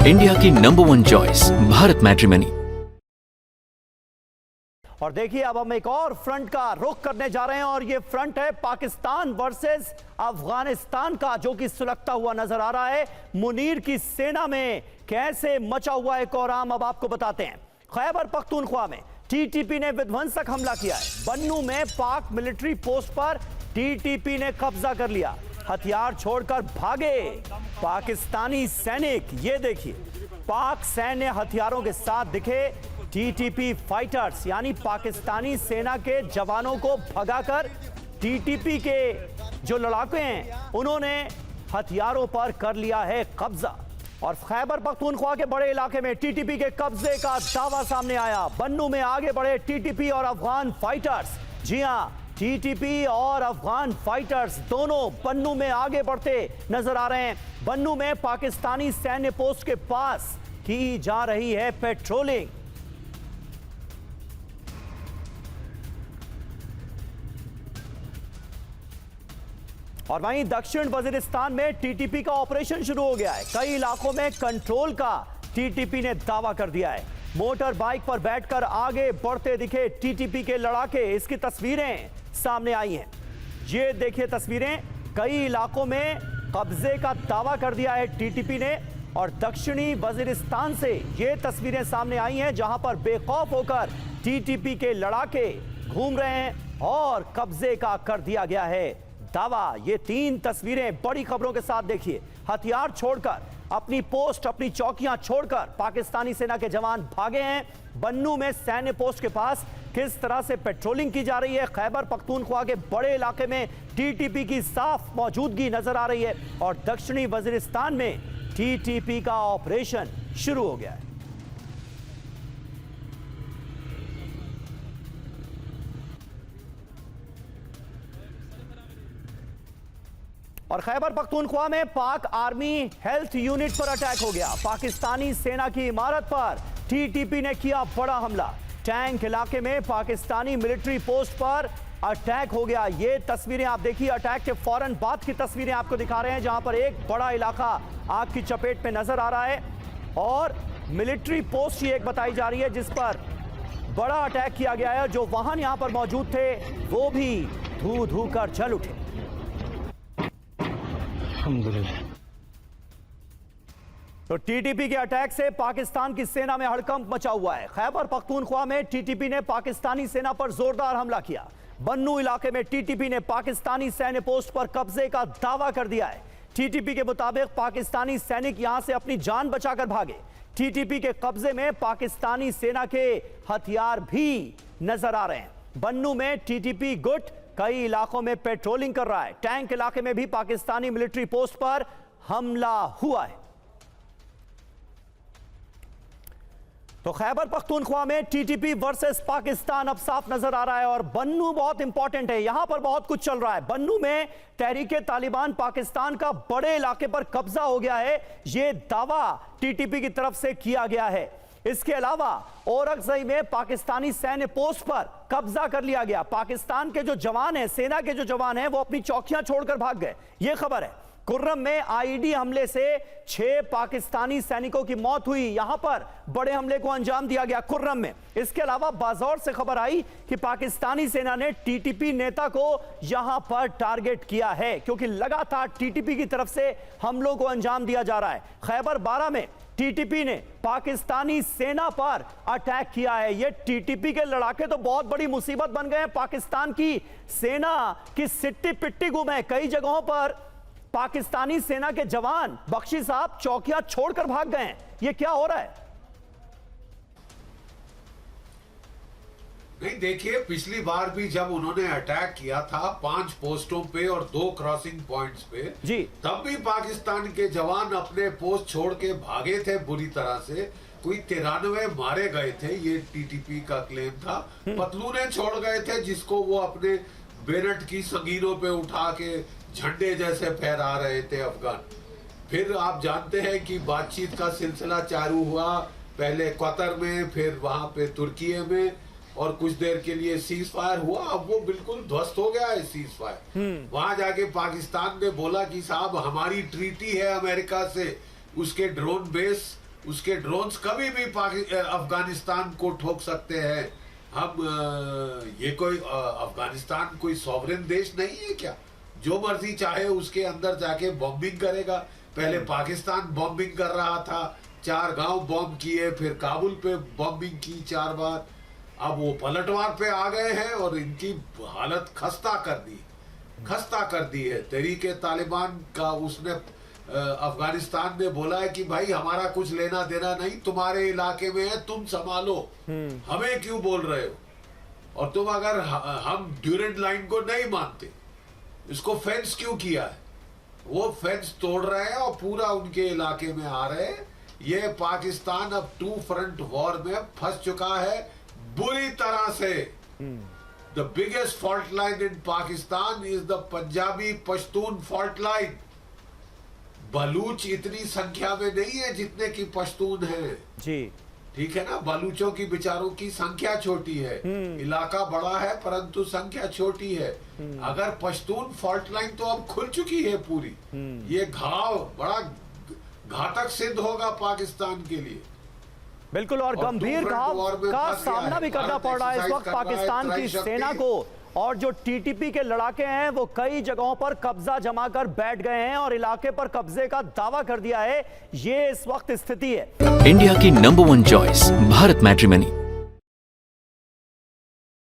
India की number 1 choice Bharat matrimony. और देखिए अब हम एक और फ्रंट का रुख करने जा रहे हैं और ये फ्रंट है पाकिस्तान वर्सेस अफगानिस्तान का, जो कि सुलगता हुआ नजर आ रहा है। मुनीर की सेना में कैसे मचा हुआ है कोहराम, अब आपको बताते हैं। खैबर पख्तूनख्वा में टीटीपी ने विध्वंसक हमला किया है। बन्नू में पाक मिलिट्री पोस्ट पर टीटीपी ने कब्जा कर लिया। हथियार छोड़कर भागे पाकिस्तानी सैनिक। ये देखिए पाक सैन्य हथियारों के साथ दिखे टीटीपी फाइटर्स, यानी पाकिस्तानी सेना के जवानों को भगाकर टीटीपी के जो लड़ाके हैं उन्होंने हथियारों पर कर लिया है कब्जा। और खैबर पख्तूनख्वा के बड़े इलाके में टीटीपी के कब्जे का दावा सामने आया। बन्नू में आगे बढ़े टीटीपी और अफगान फाइटर्स। जी हां, टीटीपी और अफगान फाइटर्स दोनों बन्नू में आगे बढ़ते नजर आ रहे हैं। बन्नू में पाकिस्तानी सैन्य पोस्ट के पास की जा रही है पेट्रोलिंग। और वहीं दक्षिण वजीरिस्तान में टीटीपी का ऑपरेशन शुरू हो गया है। कई इलाकों में कंट्रोल का टीटीपी ने दावा कर दिया है। मोटर बाइक पर बैठकर आगे बढ़ते दिखे टीटीपी के लड़ाके। इसकी तस्वीरें सामने आई हैं। ये देखिए तस्वीरें, कई इलाकों में कब्जे का दावा कर दिया है टीटीपी ने। और दक्षिणी वजीरिस्तान से ये तस्वीरें सामने आई हैं जहां पर बेखौफ होकर टीटीपी के लड़ाके घूम रहे हैं और कब्जे का कर दिया गया है दावा। ये 3 तस्वीरें बड़ी खबरों के साथ देखिए। हथियार छोड़कर, अपनी पोस्ट, अपनी चौकियां छोड़कर पाकिस्तानी सेना के जवान भागे हैं। बन्नू में सैन्य पोस्ट के पास किस तरह से पेट्रोलिंग की जा रही है। खैबर पख्तूनख्वा के बड़े इलाके में टीटीपी की साफ मौजूदगी नजर आ रही है। और दक्षिणी वजीरिस्तान में टीटीपी का ऑपरेशन शुरू हो गया है। और खैबर पख्तूनख्वा में पाक आर्मी हेल्थ यूनिट पर अटैक हो गया। पाकिस्तानी सेना की इमारत पर टीटीपी ने किया बड़ा हमला। टैंक इलाके में पाकिस्तानी मिलिट्री पोस्ट पर अटैक हो गया। ये तस्वीरें आप देखिए, अटैक के फौरन बाद की तस्वीरें आपको दिखा रहे हैं जहां पर एक बड़ा इलाका आग की चपेट में नजर आ रहा है। और मिलिट्री पोस्ट ही एक बताई जा रही है जिस पर बड़ा अटैक किया गया है। जो वाहन यहां पर मौजूद थे वो भी धू धू कर जल उठे। तो टीटीपी के अटैक से पाकिस्तान की सेना में हड़कंप मचा हुआ है। खैबर पख्तूनख्वा में टीटीपी ने पाकिस्तानी सेना पर जोरदार हमला किया। बन्नू इलाके में टीटीपी ने पाकिस्तानी सैन्य पोस्ट पर कब्जे का दावा कर दिया है। टीटीपी के मुताबिक पाकिस्तानी सैनिक यहां से अपनी जान बचाकर भागे। टीटीपी के कब्जे में पाकिस्तानी सेना के हथियार भी नजर आ रहे हैं। बन्नू में टीटीपी गुट कई इलाकों में पेट्रोलिंग कर रहा है। टैंक इलाके में भी पाकिस्तानी मिलिट्री पोस्ट पर हमला हुआ है। तो खैबर पख्तूनख्वा में टीटीपी वर्सेस पाकिस्तान अब साफ नजर आ रहा है। और बन्नू बहुत इंपॉर्टेंट है, यहां पर बहुत कुछ चल रहा है। बन्नू में तहरीके तालिबान पाकिस्तान का बड़े इलाके पर कब्जा हो गया है, यह दावा टीटीपी की तरफ से किया गया है। इसके अलावा औरकजई में पाकिस्तानी सैन्य पोस्ट पर कब्जा कर लिया गया। पाकिस्तान के जो जवान हैं, सेना के जो जवान हैं, वो अपनी चौकियां छोड़कर भाग गए, यह खबर है। कुर्रम में आईईडी हमले से 6 पाकिस्तानी सैनिकों की मौत हुई। यहां पर बड़े हमले को अंजाम दिया गया कुर्रम में। इसके अलावा बाज़ौर से खबर आई कि पाकिस्तानी सेना ने टीटीपी नेता को यहां पर टारगेट किया है, क्योंकि लगातार टीटीपी की तरफ से हमलों को अंजाम दिया जा रहा है। खैबर 12 में टीटीपी ने पाकिस्तानी सेना पर अटैक किया है। ये टीटीपी के लड़ाके तो बहुत बड़ी मुसीबत बन गए हैं। पाकिस्तान की सेना की सिट्टी पिट्टी गुम है। कई जगहों पर पाकिस्तानी सेना के जवान, बख्शी साहब, चौकियां छोड़कर भाग गए हैं। ये क्या हो रहा है? नहीं, देखिए, पिछली बार भी जब उन्होंने अटैक किया था 5 पोस्टों पे और 2 क्रॉसिंग पॉइंट्स पे जी, तब भी पाकिस्तान के जवान अपने पोस्ट छोड़ के भागे थे बुरी तरह से। कोई 93 मारे गए थे, ये टीटीपी का क्लेम था। पतलूने छोड़ गए थे जिसको वो अपने बेरट की संगीनों पे उठा के झंडे जैसे फहरा रहे थे अफगान। फिर आप जानते हैं कि बातचीत का सिलसिला चालू हुआ, पहले कतर में, फिर वहां पे तुर्की में, और कुछ देर के लिए सीज फायर हुआ। अब वो बिल्कुल ध्वस्त हो गया है सीज फायर। वहां जाके पाकिस्तान ने बोला कि साहब हमारी ट्रीटी है अमेरिका से, उसके ड्रोन बेस उसके ड्रोन्स कभी भी अफगानिस्तान को ठोक सकते हैं। हम ये कोई अफगानिस्तान कोई सॉवरेन देश नहीं है क्या? जो मर्जी चाहे उसके अंदर जाके बॉम्बिंग करेगा। पहले पाकिस्तान बॉम्बिंग कर रहा था, 4 गांव बॉम्ब किए, फिर काबुल पे बॉम्बिंग की 4 बार। अब वो पलटवार पे आ गए हैं और इनकी हालत खस्ता कर दी है। तहरीके तालिबान का उसने अफगानिस्तान ने बोला है कि भाई हमारा कुछ लेना देना नहीं, तुम्हारे इलाके में है, तुम संभालो, हमें क्यों बोल रहे हो? और तुम अगर हम ड्यूरेंट लाइन को नहीं मानते, इसको फेंस क्यों किया है? वो फेंस तोड़ रहे हैं और पूरा उनके इलाके में आ रहे हैं। ये पाकिस्तान अब 2 फ्रंट वॉर में फंस चुका है बुरी तरह से। The biggest fault line in Pakistan is the Punjabi Pashtun fault line. Baloch इतनी संख्या में नहीं है जितने की पश्तून है जी, ठीक है ना। बलूचों की बेचारों की संख्या छोटी है, इलाका बड़ा है परंतु संख्या छोटी है। अगर पश्तून फॉल्ट लाइन तो अब खुल चुकी है पूरी। ये घाव बड़ा घातक सिद्ध होगा पाकिस्तान के लिए। बिल्कुल, और गंभीर घाव का सामना भी करना पड़ रहा है इस वक्त पाकिस्तान की सेना को। और जो टीटीपी के लड़ाके हैं वो कई जगहों पर कब्जा जमाकर बैठ गए हैं और इलाके पर कब्जे का दावा कर दिया है। ये इस वक्त स्थिति है। इंडिया की नंबर 1 चॉइस भारत मैट्रिमनी।